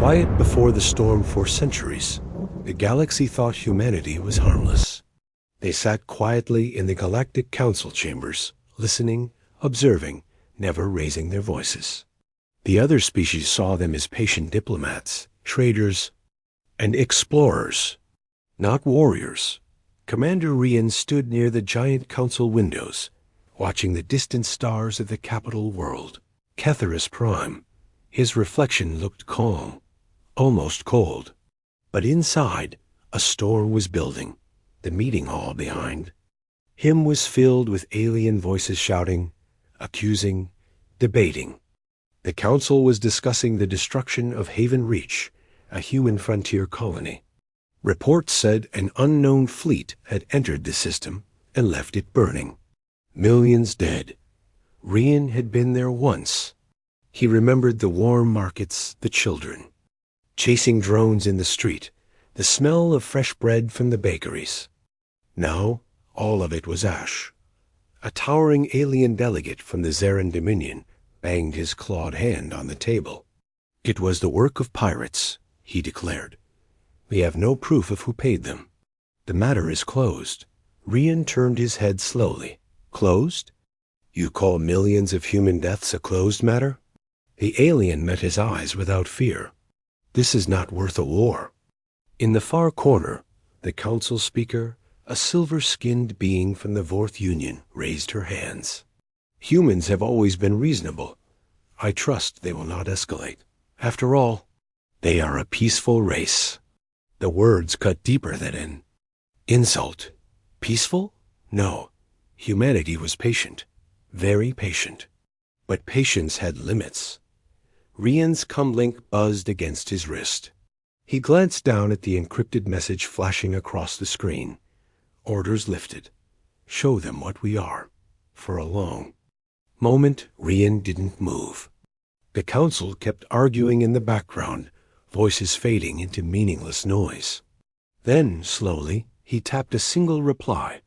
Quiet before the storm for centuries, the galaxy thought humanity was harmless. They sat quietly in the galactic council chambers, listening, observing, never raising their voices. The other species saw them as patient diplomats, traders, and explorers, not warriors. Commander Rian stood near the giant council windows, watching the distant stars of the capital world. Catharus Prime. His reflection looked calm, almost cold. But inside, a storm was building. The meeting hall behind him was filled with alien voices shouting, accusing, debating. The council was discussing the destruction of Haven Reach, a human frontier colony. Reports said an unknown fleet had entered the system and left it burning. Millions dead. Rian had been there once. He remembered the warm markets, the children, chasing drones in the street, the smell of fresh bread from the bakeries. Now, all of it was ash. A towering alien delegate from the Zaran Dominion banged his clawed hand on the table. It was the work of pirates, he declared. We have no proof of who paid them. The matter is closed. Rian turned his head slowly. Closed? You call millions of human deaths a closed matter? The alien met his eyes without fear. This is not worth a war. In the far corner, the council speaker, a silver-skinned being from the Vorth Union, raised her hands. Humans have always been reasonable. I trust they will not escalate. After all, they are a peaceful race. The words cut deeper than an insult. Peaceful? No. Humanity was patient. Very patient. But patience had limits. Rian's comlink buzzed against his wrist. He glanced down at the encrypted message flashing across the screen. Orders lifted. Show them what we are. For a long moment, Rian didn't move. The council kept arguing in the background, voices fading into meaningless noise. Then, slowly, he tapped a single reply.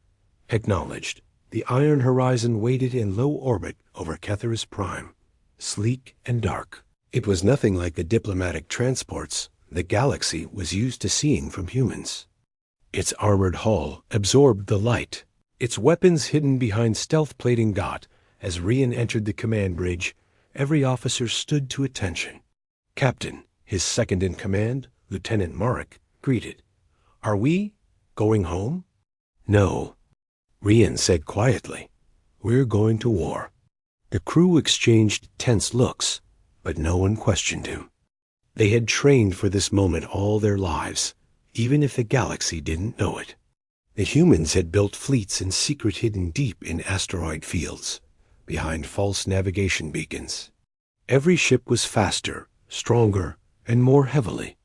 Acknowledged. The Iron Horizon waited in low orbit over Catharus Prime, sleek and dark. It was nothing like the diplomatic transports the galaxy was used to seeing from humans. Its armored hull absorbed the light, its weapons hidden behind stealth plating. As Rian entered the command bridge, every officer stood to attention. Captain, his second-in-command, Lieutenant Marek, greeted. Are we going home? No, Rian said quietly. We're going to war. The crew exchanged tense looks, but no one questioned him. They had trained for this moment all their lives, even if the galaxy didn't know it. The humans had built fleets in secret hidden deep in asteroid fields, behind false navigation beacons. Every ship was faster, stronger, and more heavily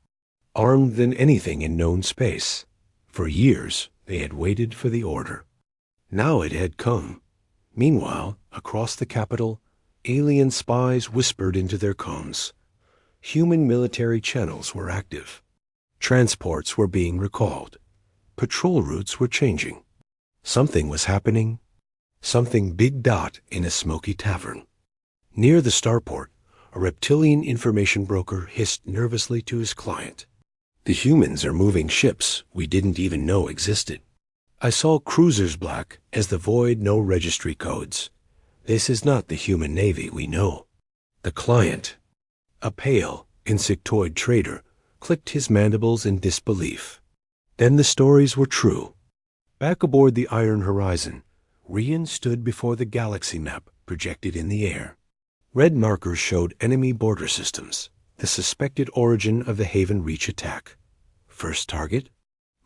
armed than anything in known space. For years, they had waited for the order. Now it had come. Meanwhile, across the capital, alien spies whispered into their comms. Human military channels were active. Transports were being recalled. Patrol routes were changing. Something was happening. Something big. In a smoky tavern. Near the starport, a reptilian information broker hissed nervously to his client. The humans are moving ships we didn't even know existed. I saw cruisers black as the void no registry codes. This is not the human navy we know. The client, a pale, insectoid trader, clicked his mandibles in disbelief. Then the stories were true. Back aboard the Iron Horizon, Rian stood before the galaxy map projected in the air. Red markers showed enemy border systems, the suspected origin of the Haven Reach attack. First target?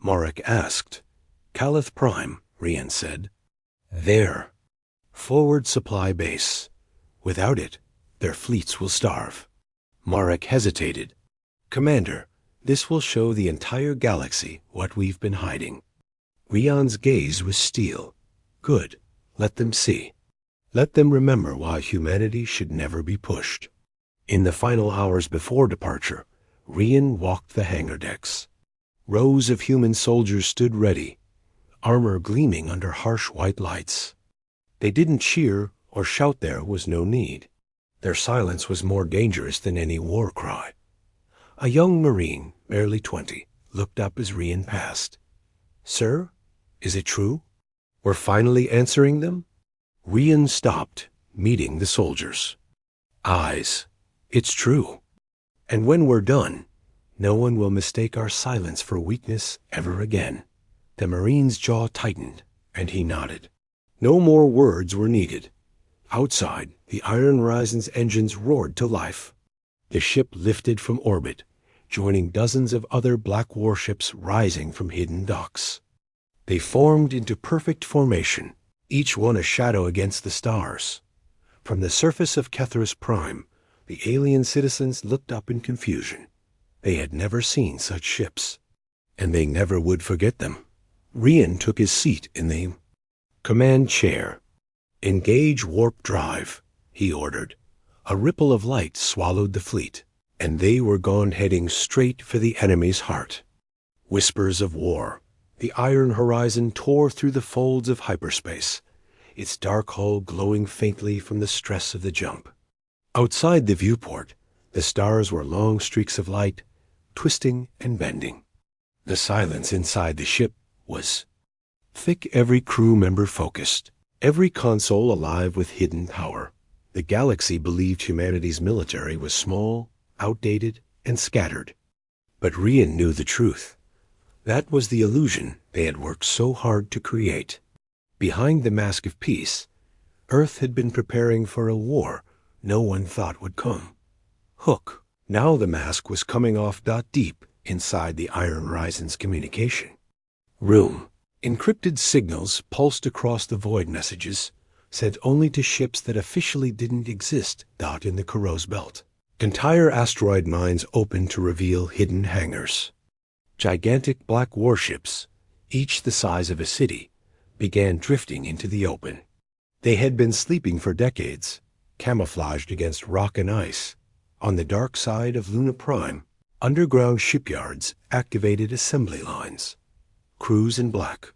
Marek asked. Calith Prime, Rian said. There. Forward supply base. Without it, their fleets will starve. Marek hesitated. Commander, this will show the entire galaxy what we've been hiding. Rian's gaze was steel. Good. Let them see. Let them remember why humanity should never be pushed. In the final hours before departure, Rian walked the hangar decks. Rows of human soldiers stood ready, armor gleaming under harsh white lights. They didn't cheer or shout. There was no need. Their silence was more dangerous than any war cry. A young Marine, barely 20, looked up as Rian passed. "Sir, is it true? We're finally answering them?" Rian stopped, meeting the soldiers. "Eyes, it's true. And when we're done, no one will mistake our silence for weakness ever again." The Marine's jaw tightened, and he nodded. No more words were needed. Outside, the Iron Horizon's engines roared to life. The ship lifted from orbit, joining dozens of other black warships rising from hidden docks. They formed into perfect formation, each one a shadow against the stars. From the surface of Kethris Prime, the alien citizens looked up in confusion. They had never seen such ships, and they never would forget them. Rian took his seat in the command chair. "Engage warp drive," he ordered. A ripple of light swallowed the fleet, and they were gone, heading straight for the enemy's heart. Whispers of war. The Iron Horizon tore through the folds of hyperspace, its dark hull glowing faintly from the stress of the jump. Outside the viewport, the stars were long streaks of light, twisting and bending. The silence inside the ship was thick, every crew member focused, every console alive with hidden power. The galaxy believed humanity's military was small, outdated, and scattered. But Rian knew the truth. That was the illusion they had worked so hard to create. Behind the mask of peace, Earth had been preparing for a war no one thought would come. Hook. Now the mask was coming off. Deep inside the Iron Horizon's communication room, encrypted signals pulsed across the void, messages sent only to ships that officially didn't exist. In the Kuros belt, entire asteroid mines opened to reveal hidden hangars. Gigantic black warships, each the size of a city, began drifting into the open. They had been sleeping for decades, camouflaged against rock and ice. On the dark side of Luna Prime, underground shipyards activated assembly lines. Crews in black.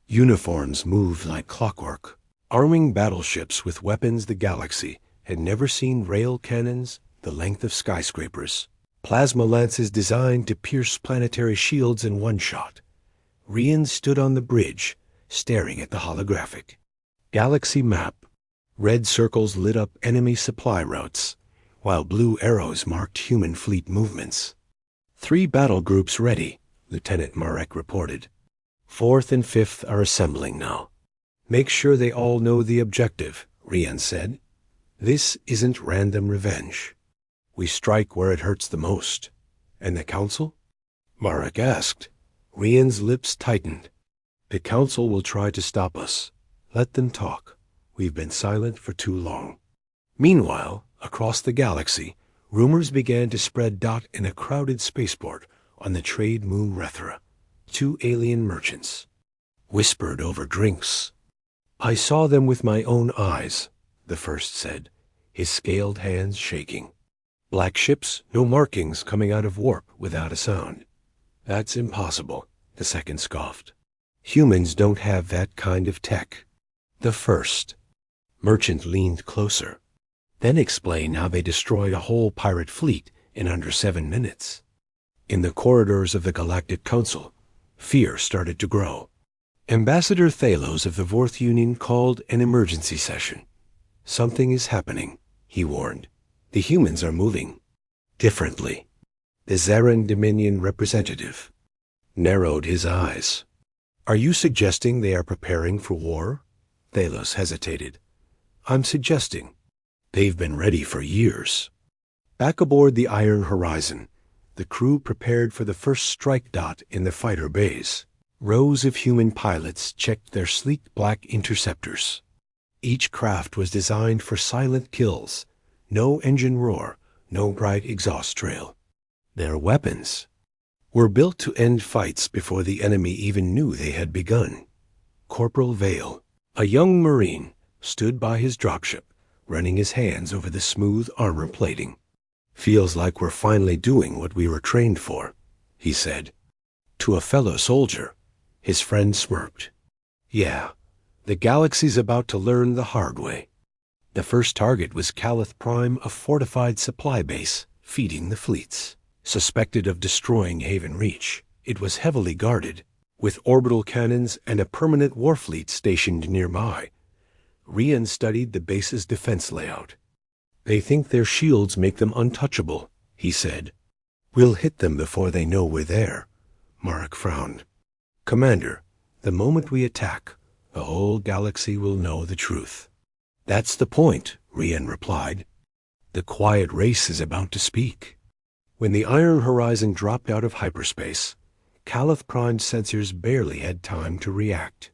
Uniforms moved like clockwork, arming battleships with weapons the galaxy had never seen: rail cannons the length of skyscrapers, plasma lances designed to pierce planetary shields in one shot. Rian stood on the bridge, staring at the holographic galaxy map. Red circles lit up enemy supply routes, while blue arrows marked human fleet movements. 3 battle groups ready, Lieutenant Marek reported. 4th and 5th are assembling now. Make sure they all know the objective, Rian said. This isn't random revenge. We strike where it hurts the most. And the Council? Marek asked. Rian's lips tightened. The Council will try to stop us. Let them talk. We've been silent for too long. Meanwhile, across the galaxy, rumors began to spread. In a crowded spaceport on the trade moon Rethra, 2 alien merchants whispered over drinks. "I saw them with my own eyes," the first said, his scaled hands shaking. "Black ships, no markings coming out of warp without a sound." "That's impossible," the second scoffed. "Humans don't have that kind of tech." The first merchant leaned closer. "Then explain how they destroyed a whole pirate fleet in under 7 minutes. In the corridors of the Galactic Council, fear started to grow. Ambassador Thalos of the Vorth Union called an emergency session. "Something is happening," he warned. "The humans are moving differently." The Zaran Dominion representative narrowed his eyes. "Are you suggesting they are preparing for war?" Thalos hesitated. "I'm suggesting they've been ready for years." Back aboard the Iron Horizon, the crew prepared for the first strike. In the fighter bays, rows of human pilots checked their sleek black interceptors. Each craft was designed for silent kills, no engine roar, no bright exhaust trail. Their weapons were built to end fights before the enemy even knew they had begun. Corporal Vale, a young Marine, stood by his dropship, running his hands over the smooth armor plating. "Feels like we're finally doing what we were trained for," he said. To a fellow soldier, his friend smirked. "Yeah, the galaxy's about to learn the hard way." The first target was Calith Prime, a fortified supply base feeding the fleets. Suspected of destroying Haven Reach, it was heavily guarded, with orbital cannons and a permanent warfleet stationed nearby. Rian studied the base's defense layout. "They think their shields make them untouchable," he said. "We'll hit them before they know we're there." Marek frowned. "Commander, the moment we attack, the whole galaxy will know the truth." "That's the point," Rian replied. "The quiet race is about to speak." When the Iron Horizon dropped out of hyperspace, Caliph primed sensors barely had time to react.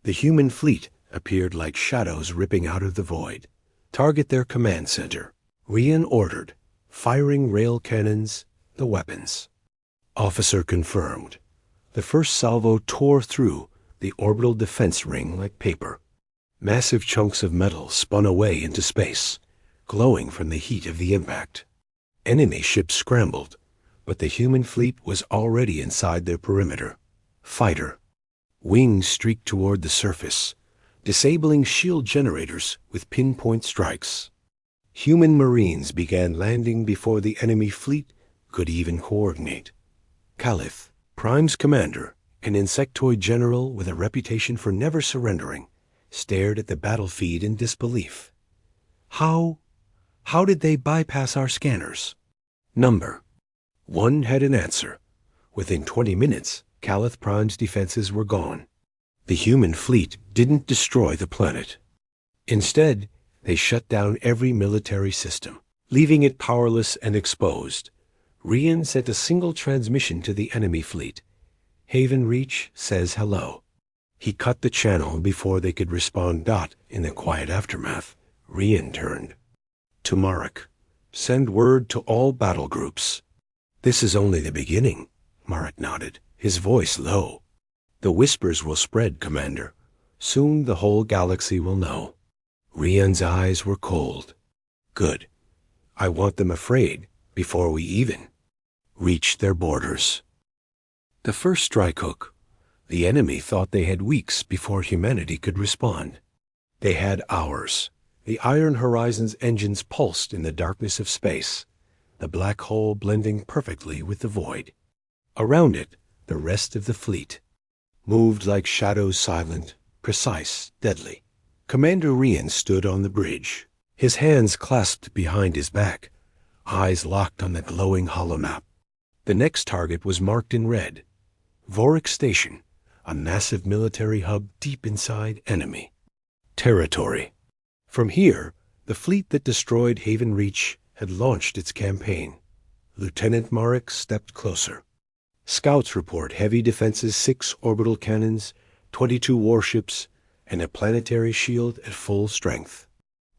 The human fleet appeared like shadows ripping out of the void. "Target their command center," Rian ordered, firing rail cannons, the weapons. Officer confirmed. The first salvo tore through the orbital defense ring like paper. Massive chunks of metal spun away into space, glowing from the heat of the impact. Enemy ships scrambled, but the human fleet was already inside their perimeter. Fighter. Wings streaked toward the surface, disabling shield generators with pinpoint strikes. Human Marines began landing before the enemy fleet could even coordinate. Caliph, Prime's commander, an insectoid general with a reputation for never surrendering, stared at the battle feed in disbelief. How did they bypass our scanners? Number. One had an answer. Within 20 minutes, Caliph Prime's defenses were gone. The human fleet didn't destroy the planet. Instead, they shut down every military system, leaving it powerless and exposed. Rian sent a single transmission to the enemy fleet. "Haven Reach says hello." He cut the channel before they could respond. In the quiet aftermath, Rian turned to Marek. "Send word to all battle groups." "This is only the beginning," Marek nodded, his voice low. "The whispers will spread, Commander. Soon the whole galaxy will know." Rian's eyes were cold. "Good. I want them afraid before we even reach their borders." The first strike hook. The enemy thought they had weeks before humanity could respond. They had hours. The Iron Horizon's engines pulsed in the darkness of space, the black hole blending perfectly with the void. Around it, the rest of the fleet moved like shadows, silent, precise, deadly. Commander Rian stood on the bridge, his hands clasped behind his back, eyes locked on the glowing holomap. The next target was marked in red. Vorik Station, a massive military hub deep inside enemy territory. From here, the fleet that destroyed Haven Reach had launched its campaign. Lieutenant Marek stepped closer. Scouts report heavy defenses, 6 orbital cannons, 22 warships, and a planetary shield at full strength.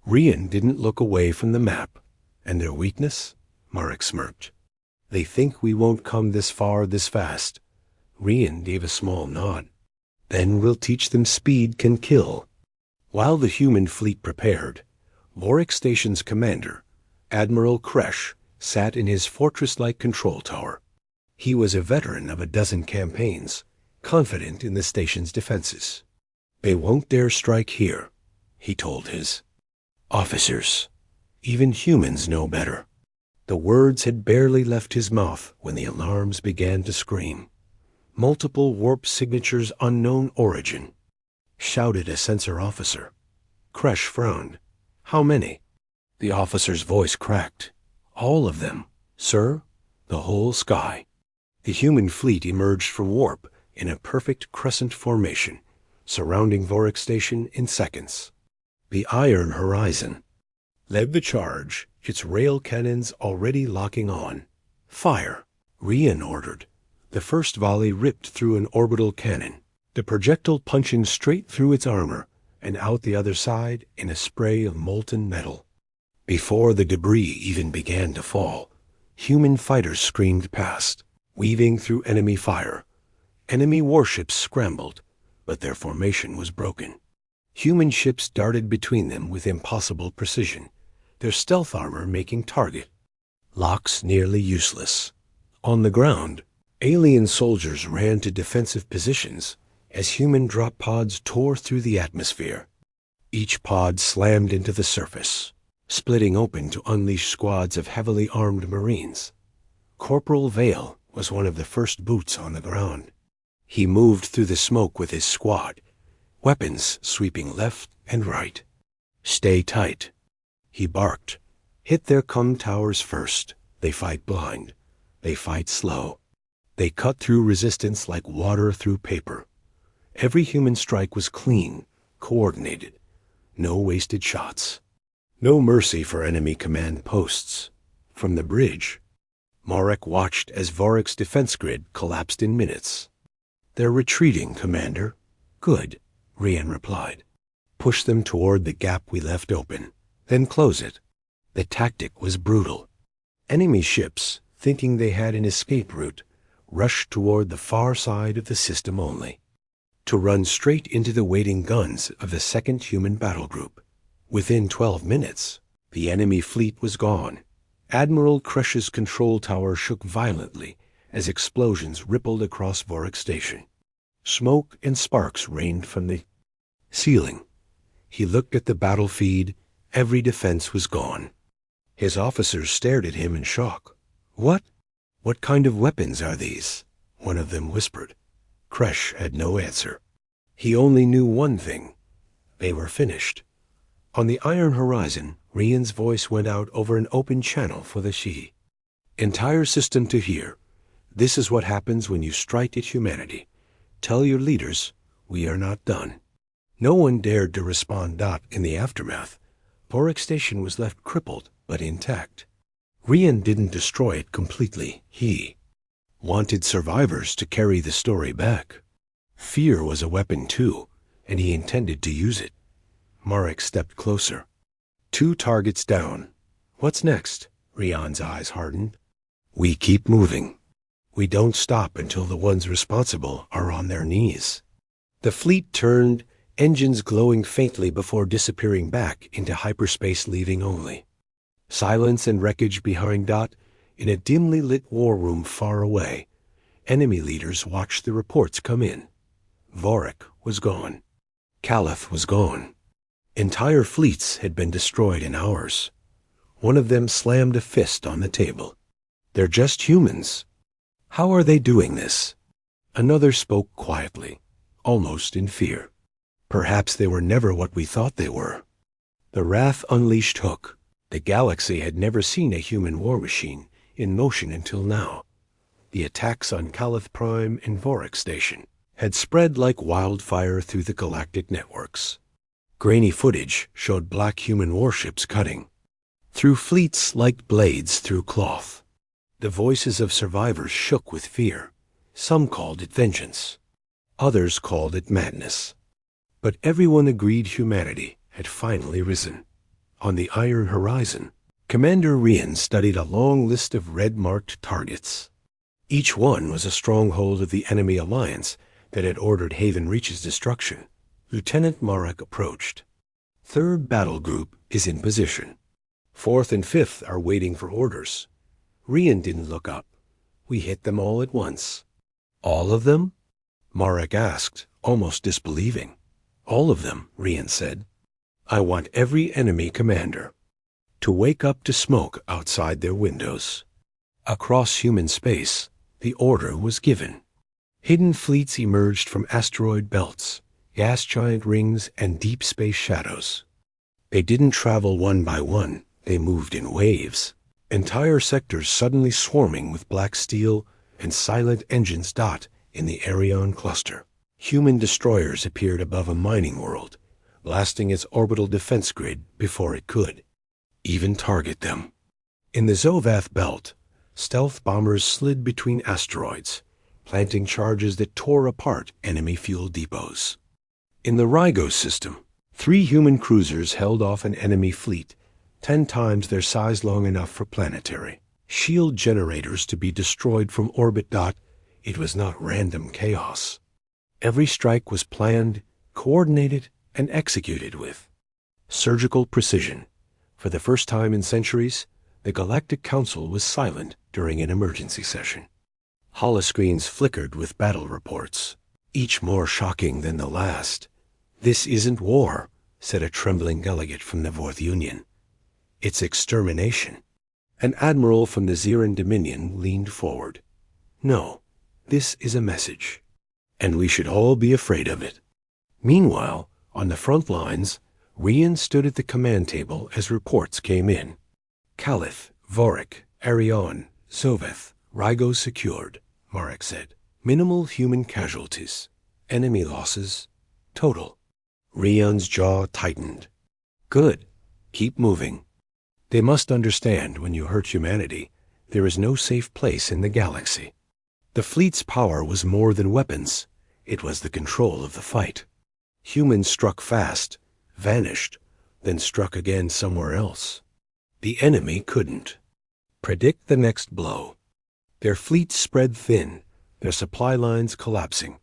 Rian didn't look away from the map. "And their weakness?" Marek smirked. "They think we won't come this far this fast." Rian gave a small nod. "Then we'll teach them speed can kill." While the human fleet prepared, Vorik Station's commander, Admiral Kresh, sat in his fortress-like control tower. He was a veteran of a dozen campaigns, confident in the station's defenses. "They won't dare strike here," he told his officers. "Even humans know better." The words had barely left his mouth when the alarms began to scream. "Multiple warp signatures, unknown origin," shouted a sensor officer. Kresh frowned. "How many?" The officer's voice cracked. "All of them, sir. The whole sky." The human fleet emerged from warp in a perfect crescent formation, surrounding Vorik Station in seconds. The Iron Horizon led the charge, its rail cannons already locking on. "Fire," Rian ordered. The first volley ripped through an orbital cannon, the projectile punching straight through its armor and out the other side in a spray of molten metal. Before the debris even began to fall, human fighters screamed past, weaving through enemy fire. Enemy warships scrambled, but their formation was broken. Human ships darted between them with impossible precision, their stealth armor making target locks nearly useless. On the ground, alien soldiers ran to defensive positions as human drop pods tore through the atmosphere. Each pod slammed into the surface, splitting open to unleash squads of heavily armed Marines. Corporal Vale was one of the first boots on the ground. He moved through the smoke with his squad, weapons sweeping left and right. "Stay tight," he barked. "Hit their cum towers first. They fight blind. They fight slow. They cut through resistance like water through paper." Every human strike was clean, coordinated. No wasted shots. No mercy for enemy command posts. From the bridge, Marek watched as Vorik's defense grid collapsed in minutes. "They're retreating, Commander." "Good," Rian replied. "Push them toward the gap we left open, then close it." The tactic was brutal. Enemy ships, thinking they had an escape route, rushed toward the far side of the system only, to run straight into the waiting guns of the second human battle group. Within 12 minutes, the enemy fleet was gone. Admiral Crush's control tower shook violently as explosions rippled across Vorik Station. Smoke and sparks rained from the ceiling. He looked at the battle feed. Every defense was gone. His officers stared at him in shock. What kind of weapons are these?" one of them whispered. Crush had no answer. He only knew one thing. They were finished. On the iron horizon, Rian's voice went out over an open channel for the Shi. "Entire system to hear. This is what happens when you strike at humanity. Tell your leaders, we are not done." No one dared to respond. In the aftermath, Vorik Station was left crippled but intact. Rian didn't destroy it completely. He wanted survivors to carry the story back. Fear was a weapon too, and he intended to use it. Marek stepped closer. 2 targets down. "What's next?" Rian's eyes hardened. "We keep moving. We don't stop until the ones responsible are on their knees." The fleet turned, engines glowing faintly before disappearing back into hyperspace, leaving only silence and wreckage behind. In a dimly lit war room far away, enemy leaders watched the reports come in. Vorik was gone. Caliph was gone. Entire fleets had been destroyed in hours. One of them slammed a fist on the table. "They're just humans. How are they doing this?" Another spoke quietly, almost in fear. "Perhaps they were never what we thought they were." The wrath unleashed Hook. The galaxy had never seen a human war machine in motion until now. The attacks on Caliph Prime and Vorik Station had spread like wildfire through the galactic networks. Grainy footage showed black human warships cutting through fleets like blades through cloth. The voices of survivors shook with fear. Some called it vengeance. Others called it madness. But everyone agreed humanity had finally risen. On the iron horizon, Commander Rian studied a long list of red-marked targets. Each one was a stronghold of the enemy alliance that had ordered Haven Reach's destruction. Lieutenant Marek approached. "Third battle group is in position. 4th and 5th are waiting for orders." Rian didn't look up. "We hit them all at once." "All of them?" Marek asked, almost disbelieving. "All of them," Rian said. "I want every enemy commander to wake up to smoke outside their windows." Across human space, the order was given. Hidden fleets emerged from asteroid belts, gas giant rings, and deep space shadows. They didn't travel one by one, they moved in waves. Entire sectors suddenly swarming with black steel and silent engines. In the Arion cluster, human destroyers appeared above a mining world, blasting its orbital defense grid before it could even target them. In the Zovath belt, stealth bombers slid between asteroids, planting charges that tore apart enemy fuel depots. In the Rygo system, 3 human cruisers held off an enemy fleet, 10 times their size, long enough for planetary shield generators to be destroyed from orbit. It was not random chaos. Every strike was planned, coordinated, and executed with surgical precision. For the first time in centuries, the Galactic Council was silent during an emergency session. Holoscreens flickered with battle reports, each more shocking than the last. "This isn't war," said a trembling delegate from the Fourth Union. "It's extermination." An admiral from the Xeran Dominion leaned forward. "No, this is a message, and we should all be afraid of it." Meanwhile, on the front lines, Rian stood at the command table as reports came in. "Caliph, Vorik, Arion, Zoveth, Rygo secured," Marek said. "Minimal human casualties. Enemy losses, total." Rian's jaw tightened. "Good. Keep moving. They must understand when you hurt humanity, there is no safe place in the galaxy." The fleet's power was more than weapons. It was the control of the fight. Humans struck fast, vanished, then struck again somewhere else. The enemy couldn't predict the next blow. Their fleet spread thin, their supply lines collapsing.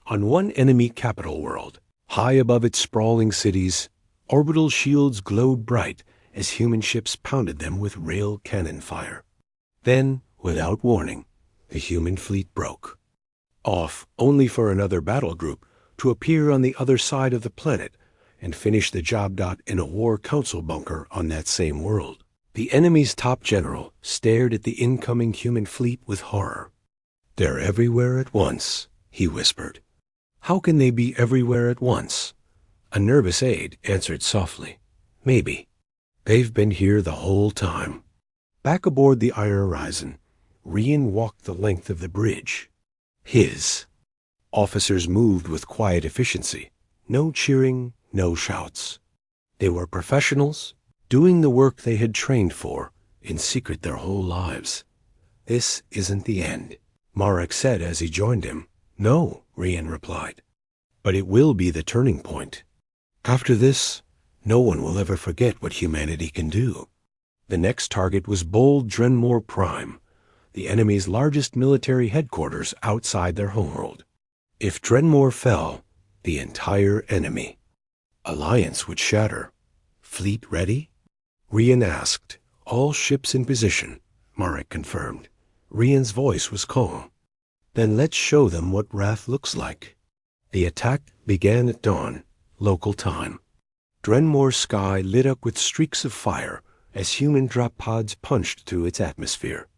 On one enemy capital world, high above its sprawling cities, orbital shields glowed bright as human ships pounded them with rail cannon fire. Then, without warning, the human fleet broke. Off only for another battle group to appear on the other side of the planet and finish the job in a war council bunker on that same world. The enemy's top general stared at the incoming human fleet with horror. "They're everywhere at once," he whispered. "How can they be everywhere at once?" A nervous aide answered softly. "Maybe. They've been here the whole time." Back aboard the Iron Horizon, Rian walked the length of the bridge. His. Officers moved with quiet efficiency. No cheering, no shouts. They were professionals, doing the work they had trained for, in secret their whole lives. "This isn't the end," Marek said as he joined him. "No," Rian replied. "But it will be the turning point. After this, no one will ever forget what humanity can do." The next target was bold Drenmore Prime, the enemy's largest military headquarters outside their homeworld. If Drenmore fell, the entire enemy. Alliance would shatter. Fleet ready? Rian asked. "All ships in position," Marek confirmed. Rian's voice was calm. "Then let's show them what wrath looks like." The attack began at dawn, local time. Drenmore's sky lit up with streaks of fire as human drop pods punched through its atmosphere.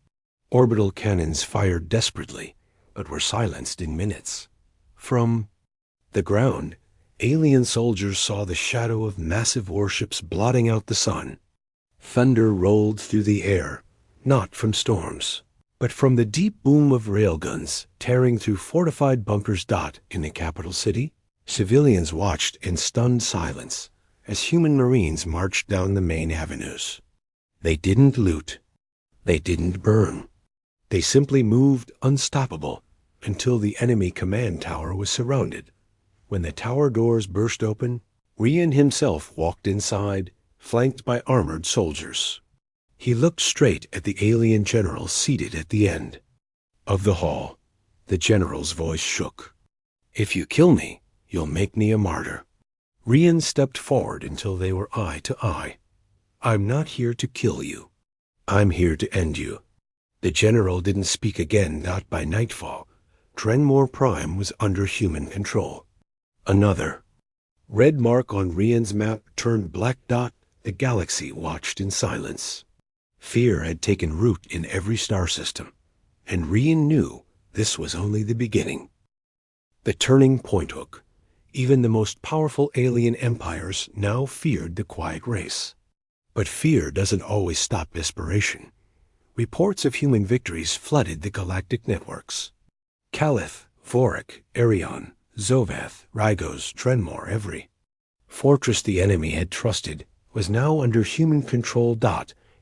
Orbital cannons fired desperately, but were silenced in minutes. From the ground, alien soldiers saw the shadow of massive warships blotting out the sun. Thunder rolled through the air, not from storms, but from the deep boom of railguns tearing through fortified bunkers. In the capital city, civilians watched in stunned silence as human marines marched down the main avenues. They didn't loot. They didn't burn. They simply moved unstoppable until the enemy command tower was surrounded. When the tower doors burst open, Rian himself walked inside, flanked by armored soldiers. He looked straight at the alien general seated at the end of the hall. The general's voice shook. "If you kill me, you'll make me a martyr." Rian stepped forward until they were eye to eye. "I'm not here to kill you. I'm here to end you." The general didn't speak again, not by nightfall. Drenmore Prime was under human control. Another red mark on Rian's map turned black. The galaxy watched in silence. Fear had taken root in every star system, and Rian knew this was only the beginning. The turning point hook. Even the most powerful alien empires now feared the quiet race. But fear doesn't always stop desperation. Reports of human victories flooded the galactic networks. Caliph, Vorik, Arion, Zoveth, Rygos, Drenmore, every fortress the enemy had trusted was now under human control.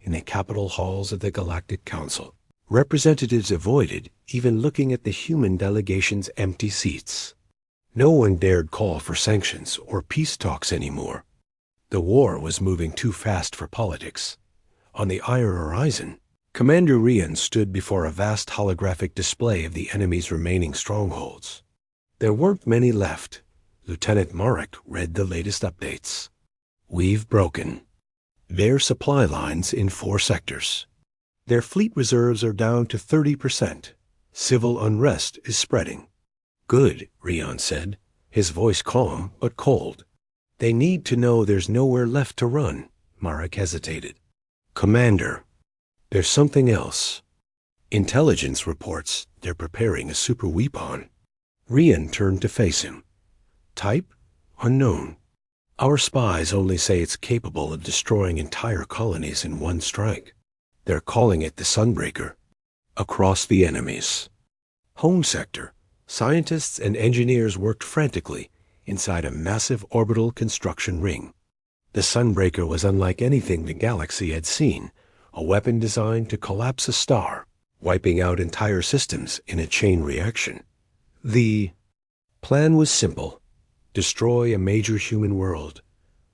In the capital halls of the Galactic Council, representatives avoided even looking at the human delegation's empty seats. No one dared call for sanctions or peace talks anymore. The war was moving too fast for politics. On the Iron Horizon, Commander Rian stood before a vast holographic display of the enemy's remaining strongholds. There weren't many left. Lieutenant Marek read the latest updates. "We've broken their supply lines in 4 sectors. Their fleet reserves are down to 30%. Civil unrest is spreading." "Good," Rian said, his voice calm but cold. "They need to know there's nowhere left to run." Marek hesitated. "Commander." There's something else. Intelligence reports they're preparing a super weapon. Rian turned to face him. Type? Unknown. Our spies only say it's capable of destroying entire colonies in one strike. They're calling it the Sunbreaker. Across the enemies. Home sector. Scientists and engineers worked frantically inside a massive orbital construction ring. The Sunbreaker was unlike anything the galaxy had seen, a weapon designed to collapse a star, wiping out entire systems in a chain reaction. The plan was simple: destroy a major human world,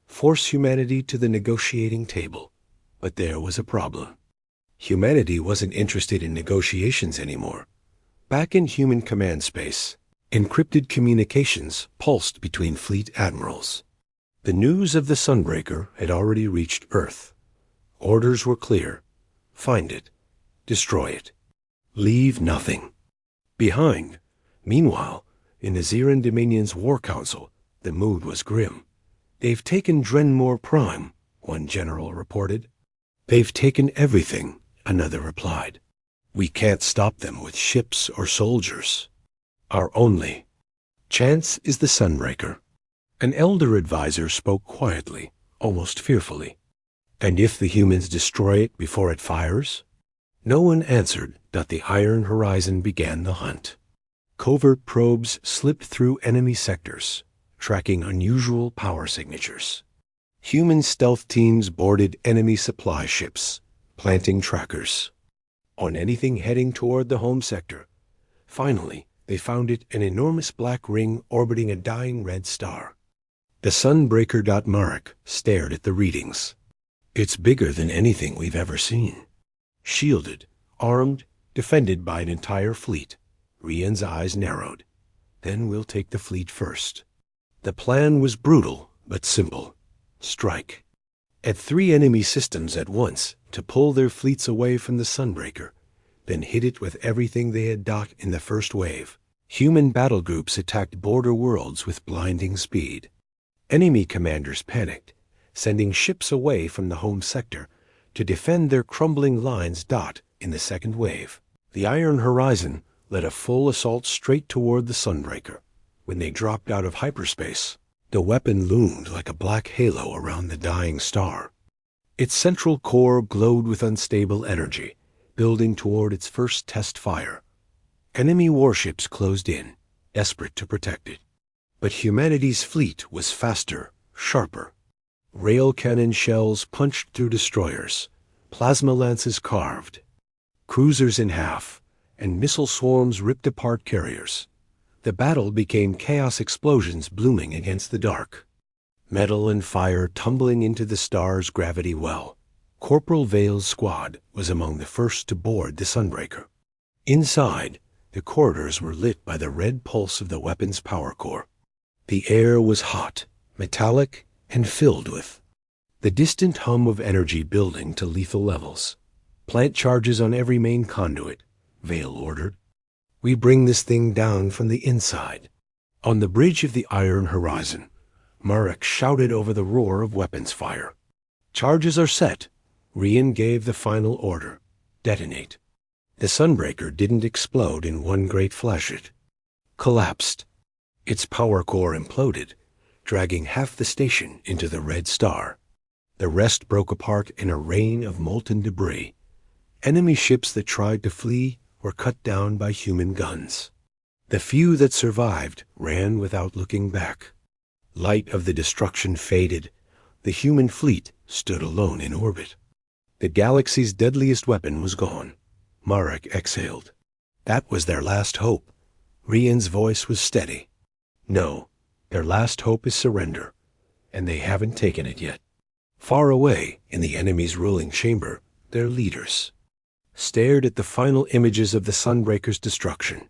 force humanity to the negotiating table. But there was a problem. Humanity wasn't interested in negotiations anymore. Back in human command space, encrypted communications pulsed between fleet admirals. The news of the Sunbreaker had already reached Earth. Orders were clear. Find it. Destroy it. Leave nothing behind. Meanwhile, in the Xeran Dominion's War Council, the mood was grim. They've taken Drenmore Prime, one general reported. They've taken everything, another replied. We can't stop them with ships or soldiers. Our only chance is the Sunbreaker. An elder advisor spoke quietly, almost fearfully. And if the humans destroy it before it fires? No one answered. The Iron Horizon began the hunt. Covert probes slipped through enemy sectors, tracking unusual power signatures. Human stealth teams boarded enemy supply ships, planting trackers on anything heading toward the home sector. Finally, they found it, an enormous black ring orbiting a dying red star. The Sunbreaker. Marek stared at the readings. It's bigger than anything we've ever seen. Shielded, armed, defended by an entire fleet. Rian's eyes narrowed. Then we'll take the fleet first. The plan was brutal, but simple. Strike at 3 enemy systems at once to pull their fleets away from the Sunbreaker, then hit it with everything they had docked in the first wave. Human battle groups attacked border worlds with blinding speed. Enemy commanders panicked, sending ships away from the home sector to defend their crumbling lines. In the second wave, the Iron Horizon led a full assault straight toward the Sunbreaker. When they dropped out of hyperspace, the weapon loomed like a black halo around the dying star. Its central core glowed with unstable energy, building toward its first test fire. Enemy warships closed in, desperate to protect it. But humanity's fleet was faster, sharper. Rail cannon shells punched through destroyers, plasma lances carved, cruisers in half, and missile swarms ripped apart carriers. The battle became chaos explosions blooming against the dark. Metal and fire tumbling into the star's gravity well. Corporal Vale's squad was among the first to board the Sunbreaker. Inside, the corridors were lit by the red pulse of the weapon's power core. The air was hot, metallic, and filled with the distant hum of energy building to lethal levels. Plant charges on every main conduit, Vale ordered. We bring this thing down from the inside. On the bridge of the Iron Horizon, Marek shouted over the roar of weapons fire. Charges are set. Rian gave the final order. Detonate. The Sunbreaker didn't explode in one great flash. It collapsed. Its power core imploded, dragging half the station into the red star. The rest broke apart in a rain of molten debris. Enemy ships that tried to flee were cut down by human guns. The few that survived ran without looking back. Light of the destruction faded. The human fleet stood alone in orbit. The galaxy's deadliest weapon was gone. Marek exhaled. That was their last hope. Rian's voice was steady. No, their last hope is surrender, and they haven't taken it yet. Far away, in the enemy's ruling chamber, their leaders stared at the final images of the Sunbreaker's destruction.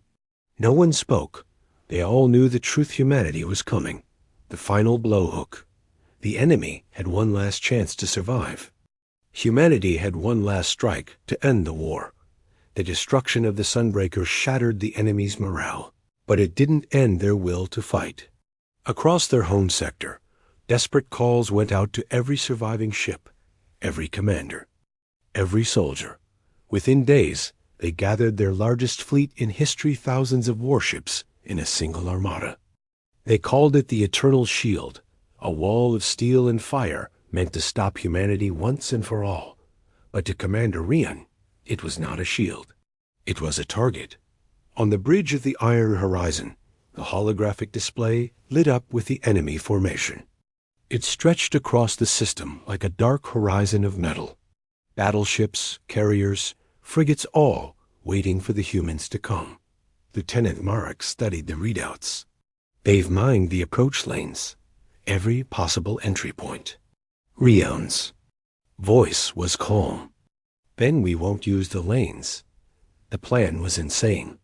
No one spoke. They all knew the truth. Humanity was coming. The final blowhook. The enemy had one last chance to survive. Humanity had one last strike to end the war. The destruction of the Sunbreaker shattered the enemy's morale, but it didn't end their will to fight. Across their home sector, desperate calls went out to every surviving ship, every commander, every soldier. Within days, they gathered their largest fleet in history, thousands of warships in a single armada. They called it the Eternal Shield, a wall of steel and fire meant to stop humanity once and for all. But to Commander Rian, it was not a shield. It was a target. On the bridge of the Iron Horizon, the holographic display lit up with the enemy formation. It stretched across the system like a dark horizon of metal. Battleships, carriers, frigates, all waiting for the humans to come. Lieutenant Marek studied the readouts. They've mined the approach lanes, every possible entry point. Rion's voice was calm. Then we won't use the lanes. The plan was insane.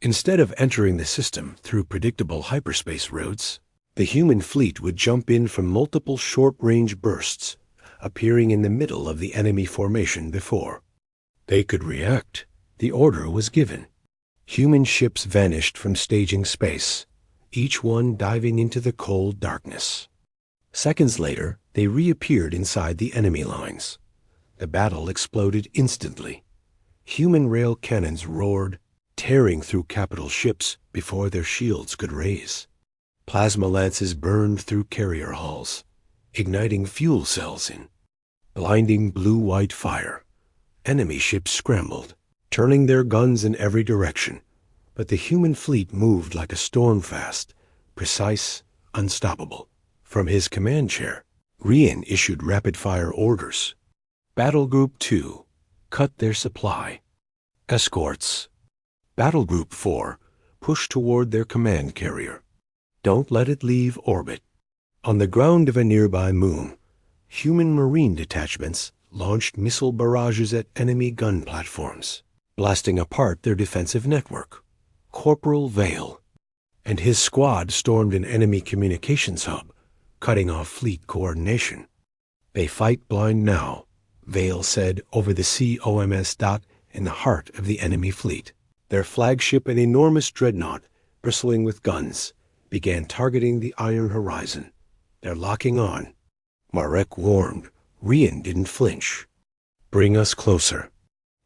Instead of entering the system through predictable hyperspace roads, the human fleet would jump in from multiple short-range bursts, appearing in the middle of the enemy formation before they could react. The order was given. Human ships vanished from staging space, each one diving into the cold darkness. Seconds later, they reappeared inside the enemy lines. The battle exploded instantly. Human rail cannons roared, tearing through capital ships before their shields could raise. Plasma lances burned through carrier hulls, igniting fuel cells in blinding blue-white fire. Enemy ships scrambled, turning their guns in every direction, but the human fleet moved like a storm fast, precise, unstoppable. From his command chair, Rian issued rapid-fire orders. Battle Group 2, cut their supply. Escorts. Battle Group 4, push toward their command carrier. Don't let it leave orbit. On the ground of a nearby moon, human marine detachments launched missile barrages at enemy gun platforms, blasting apart their defensive network. Corporal Vale and his squad stormed an enemy communications hub, cutting off fleet coordination. They fight blind now, Vale said over the COMS dot in the heart of the enemy fleet. Their flagship, an enormous dreadnought bristling with guns, began targeting the Iron Horizon. They're locking on. Marek warned. Rian didn't flinch. Bring us closer.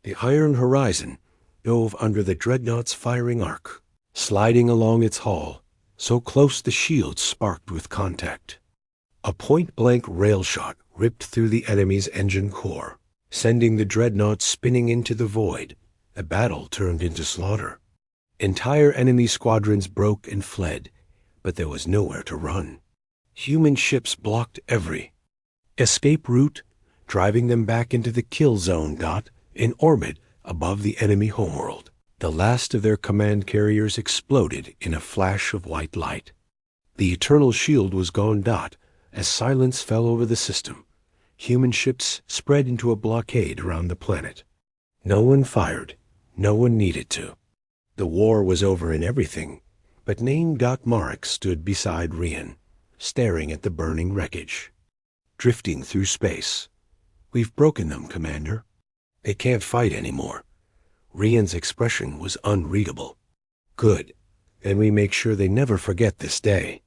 The Iron Horizon dove under the dreadnought's firing arc, sliding along its hull, so close the shields sparked with contact. A point-blank rail shot ripped through the enemy's engine core, sending the dreadnought spinning into the void. The battle turned into slaughter. Entire enemy squadrons broke and fled, but there was nowhere to run. Human ships blocked every escape route, driving them back into the kill zone dot in orbit above the enemy homeworld. The last of their command carriers exploded in a flash of white light. The Eternal Shield was gone dot as silence fell over the system. Human ships spread into a blockade around the planet. No one fired. No one needed to. The war was over in everything, but named Marek stood beside Rian, staring at the burning wreckage. Drifting through space. We've broken them, Commander. They can't fight anymore. Rian's expression was unreadable. Good. Then we make sure they never forget this day.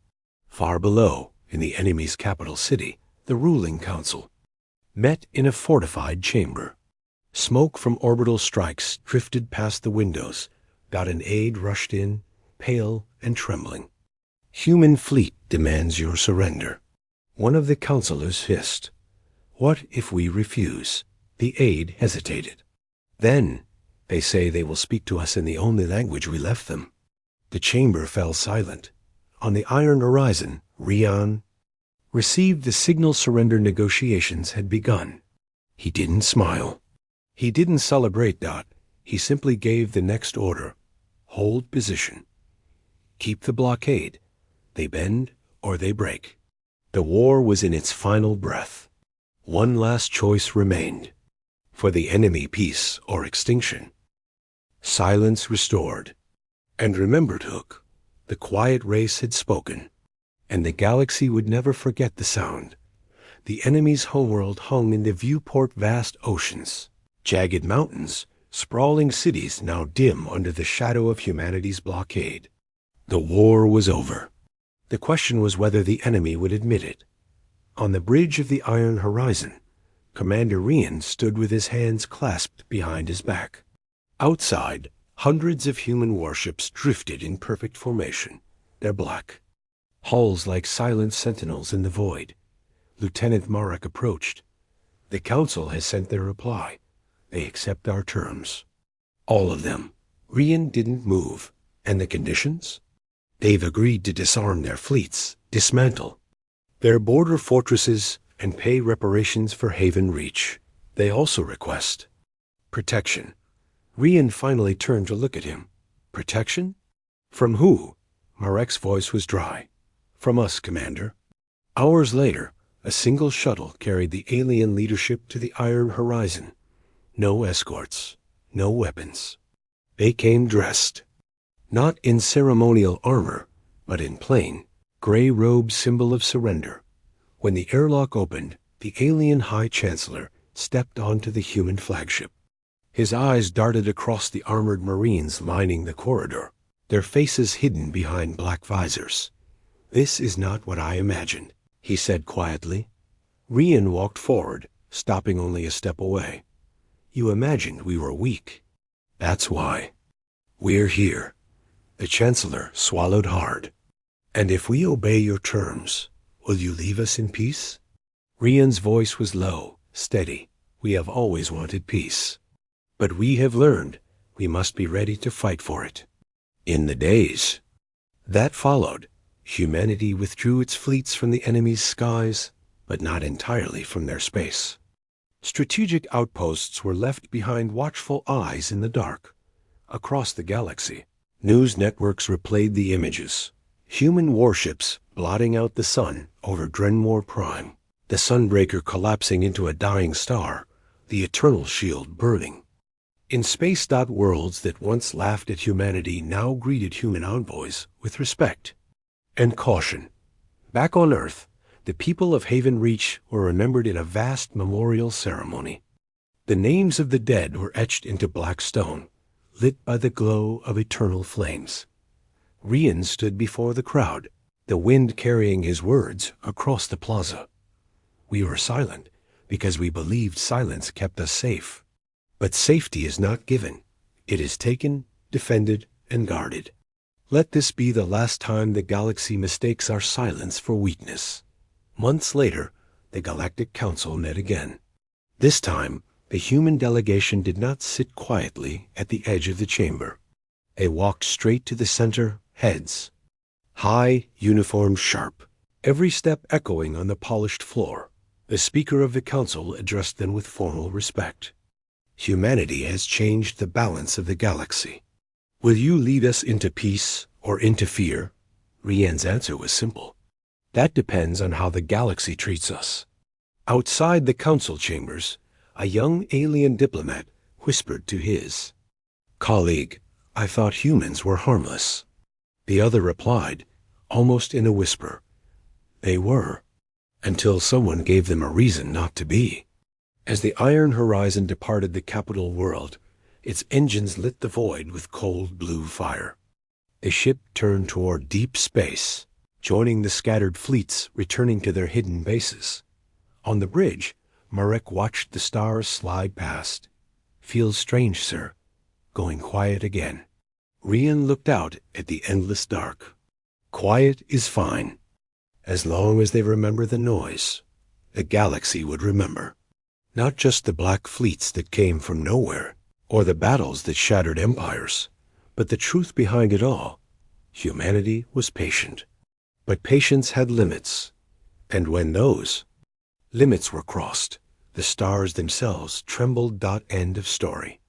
Far below, in the enemy's capital city, the ruling council met in a fortified chamber. Smoke from orbital strikes drifted past the windows. An aide rushed in, pale and trembling. Human fleet demands your surrender. One of the counselors hissed. What if we refuse? The aide hesitated. Then, they say they will speak to us in the only language we left them. The chamber fell silent. On the Iron Horizon, Rian received the signal surrender negotiations had begun. He didn't smile. He didn't celebrate dot. He simply gave the next order. Hold position. Keep the blockade. They bend or they break. The war was in its final breath. One last choice remained. For the enemy, peace or extinction. Silence restored. And remembered Hook. The quiet race had spoken. And the galaxy would never forget the sound. The enemy's homeworld hung in the viewport vast oceans. Jagged mountains, sprawling cities now dim under the shadow of humanity's blockade. The war was over. The question was whether the enemy would admit it. On the bridge of the Iron Horizon, Commander Rian stood with his hands clasped behind his back. Outside, hundreds of human warships drifted in perfect formation. They're black, hulls like silent sentinels in the void. Lieutenant Marek approached. The Council has sent their reply. They accept our terms. All of them. Rian didn't move. And the conditions? They've agreed to disarm their fleets, dismantle their border fortresses, and pay reparations for Haven Reach. They also request protection. Rian finally turned to look at him. Protection? From who? Marek's voice was dry. From us, Commander. Hours later, a single shuttle carried the alien leadership to the Iron Horizon. No escorts, no weapons. They came dressed, not in ceremonial armor, but in plain, gray robe symbol of surrender. When the airlock opened, the alien High Chancellor stepped onto the human flagship. His eyes darted across the armored Marines lining the corridor, their faces hidden behind black visors. This is not what I imagined, he said quietly. Rian walked forward, stopping only a step away. You imagined we were weak. That's why. We're here. The Chancellor swallowed hard. And if we obey your terms, will you leave us in peace? Rian's voice was low, steady. We have always wanted peace. But we have learned we must be ready to fight for it. In the days that followed, humanity withdrew its fleets from the enemy's skies, but not entirely from their space. Strategic outposts were left behind watchful eyes in the dark. Across the galaxy, news networks replayed the images. Human warships blotting out the sun over Drenmore Prime, the Sunbreaker collapsing into a dying star, the Eternal Shield burning. In space-dot worlds that once laughed at humanity now greeted human envoys with respect and caution. Back on Earth, the people of Haven Reach were remembered in a vast memorial ceremony. The names of the dead were etched into black stone, lit by the glow of eternal flames. Rian stood before the crowd, the wind carrying his words across the plaza. We were silent because we believed silence kept us safe. But safety is not given. It is taken, defended, and guarded. Let this be the last time the galaxy mistakes our silence for weakness. Months later, the Galactic Council met again. This time, the human delegation did not sit quietly at the edge of the chamber. They walked straight to the center, heads high, uniform, sharp, every step echoing on the polished floor. The Speaker of the Council addressed them with formal respect. Humanity has changed the balance of the galaxy. Will you lead us into peace or into fear? Rian's answer was simple. That depends on how the galaxy treats us. Outside the council chambers, a young alien diplomat whispered to his colleague, I thought humans were harmless. The other replied, almost in a whisper, they were, until someone gave them a reason not to be. As the Iron Horizon departed the capital world, its engines lit the void with cold blue fire. The ship turned toward deep space, joining the scattered fleets returning to their hidden bases. On the bridge, Marek watched the stars slide past. Feels strange, sir. Going quiet again. Rian looked out at the endless dark. Quiet is fine. As long as they remember the noise, the galaxy would remember. Not just the black fleets that came from nowhere, or the battles that shattered empires, but the truth behind it all. Humanity was patient. But patience had limits, and when those limits were crossed, the stars themselves trembled. End of story.